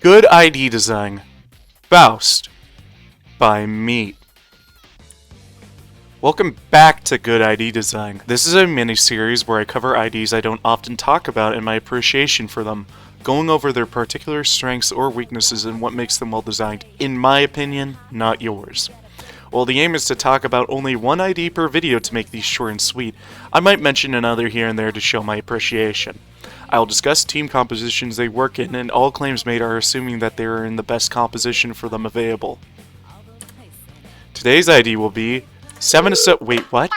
Good ID Design. Faust. By me. Welcome back to Good ID Design. This is a mini-series where I cover IDs I don't often talk about and my appreciation for them, going over their particular strengths or weaknesses and what makes them well designed, in my opinion, not yours. While the aim is to talk about only one ID per video to make these short and sweet, I might mention another here and there to show my appreciation. I will discuss team compositions they work in, and all claims made are assuming that they are in the best composition for them available. Today's ID will be 7 wait, what?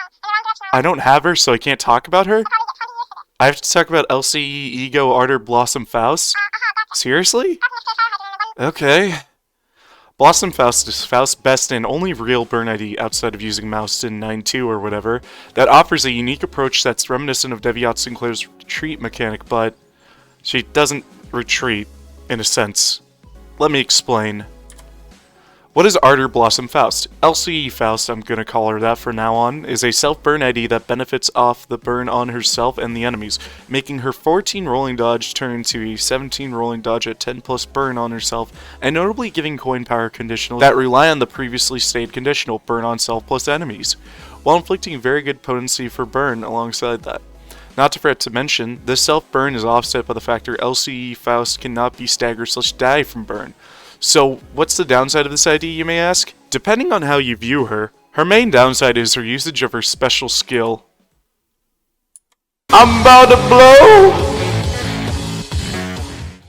I don't have her, so I can't talk about her? I have to talk about LCE Ego Ardor Blossom Faust? Seriously? Okay. Blossom Faust is Faust's best and only real burn ID outside of using Maost in 9.2 or whatever, that offers a unique approach that's reminiscent of Deviat Sinclair's retreat mechanic, but she doesn't retreat, in a sense. Let me explain. What is Ardor Blossom Faust? LCE Faust, I'm gonna call her that from now on, is a self-burn ID that benefits off the burn on herself and the enemies, making her 14 rolling dodge turn to a 17 rolling dodge at 10 plus burn on herself, and notably giving coin power conditionals that rely on the previously stated conditional burn on self plus enemies, while inflicting very good potency for burn alongside that. Not to forget to mention, this self-burn is offset by the factor LCE Faust cannot be stagger/die from burn. So, what's the downside of this ID, you may ask? Depending on how you view her, her main downside is her usage of her special skill. I'm about to blow!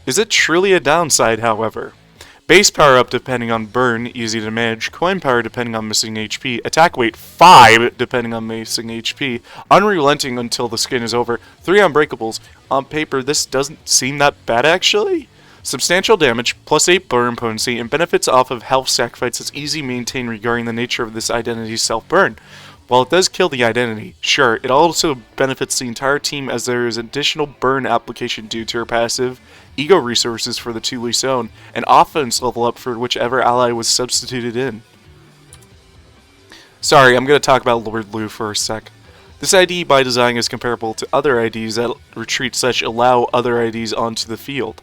Is it truly a downside, however? Base power up depending on burn, easy to manage, coin power depending on missing HP, attack weight 5 depending on missing HP, unrelenting until the skin is over, 3 unbreakables. On paper, this doesn't seem that bad actually? Substantial damage, plus 8 burn potency, and benefits off of health sacrifice is easy to maintain regarding the nature of this identity's self-burn. While it does kill the identity, sure, it also benefits the entire team as there is additional burn application due to her passive, ego resources for the 2 Lee's own, and offense level up for whichever ally was substituted in. Sorry, I'm going to talk about Lord Lu for a sec. This ID by design is comparable to other IDs that allow other IDs onto the field.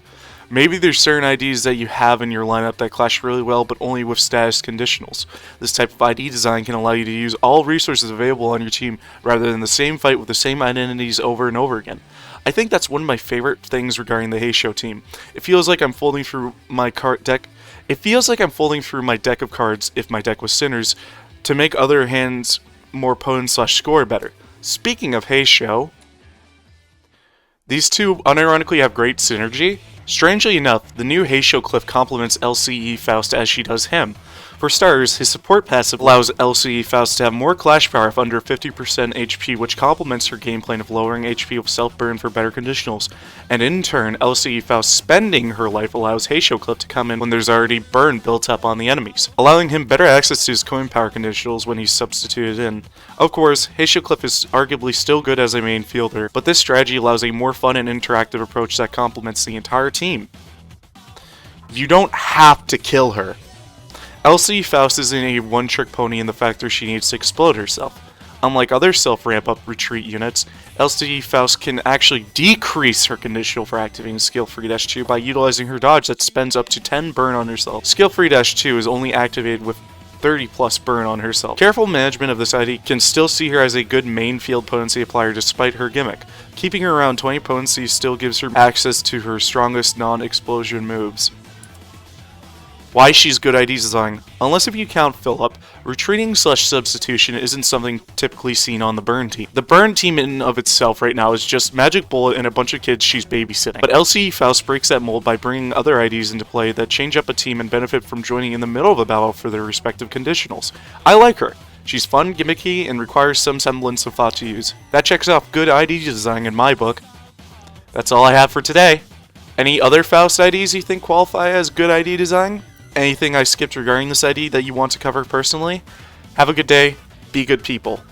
Maybe there's certain IDs that you have in your lineup that clash really well, but only with status conditionals. This type of ID design can allow you to use all resources available on your team rather than the same fight with the same identities over and over again. I think that's one of my favorite things regarding the Heisho team. It feels like I'm folding through my deck of cards, if my deck was Sinners, to make other hands more potent/score better. Speaking of Heisho, these two unironically have great synergy. Strangely enough, the new Heisho Cliff complements LCE Faust as she does him. For starters, his support passive allows LCE Faust to have more clash power of under 50% HP, which complements her game plan of lowering HP with self-burn for better conditionals. And in turn, LCE Faust spending her life allows Heisho Cliff to come in when there's already burn built up on the enemies, allowing him better access to his coin power conditionals when he's substituted in. Of course, Heisho Cliff is arguably still good as a main fielder, but this strategy allows a more fun and interactive approach that complements the entire team. You don't have to kill her. LCE Faust isn't a one-trick pony in the fact that she needs to explode herself. Unlike other self-ramp-up retreat units, LCE Faust can actually decrease her conditional for activating skill-free -2 by utilizing her dodge that spends up to 10 burn on herself. Skill-free -2 is only activated with 30 plus burn on herself. Careful management of this ID can still see her as a good main field potency applier despite her gimmick. Keeping her around 20 potency still gives her access to her strongest non-explosion moves. Why she's good ID design. Unless if you count Philip, retreating/substitution isn't something typically seen on the burn team. The burn team in and of itself right now is just Magic Bullet and a bunch of kids she's babysitting. But LCE Faust breaks that mold by bringing other IDs into play that change up a team and benefit from joining in the middle of a battle for their respective conditionals. I like her. She's fun, gimmicky, and requires some semblance of thought to use. That checks off good ID design in my book. That's all I have for today. Any other Faust IDs you think qualify as good ID design? Anything I skipped regarding this ID that you want to cover personally? Have a good day, be good people.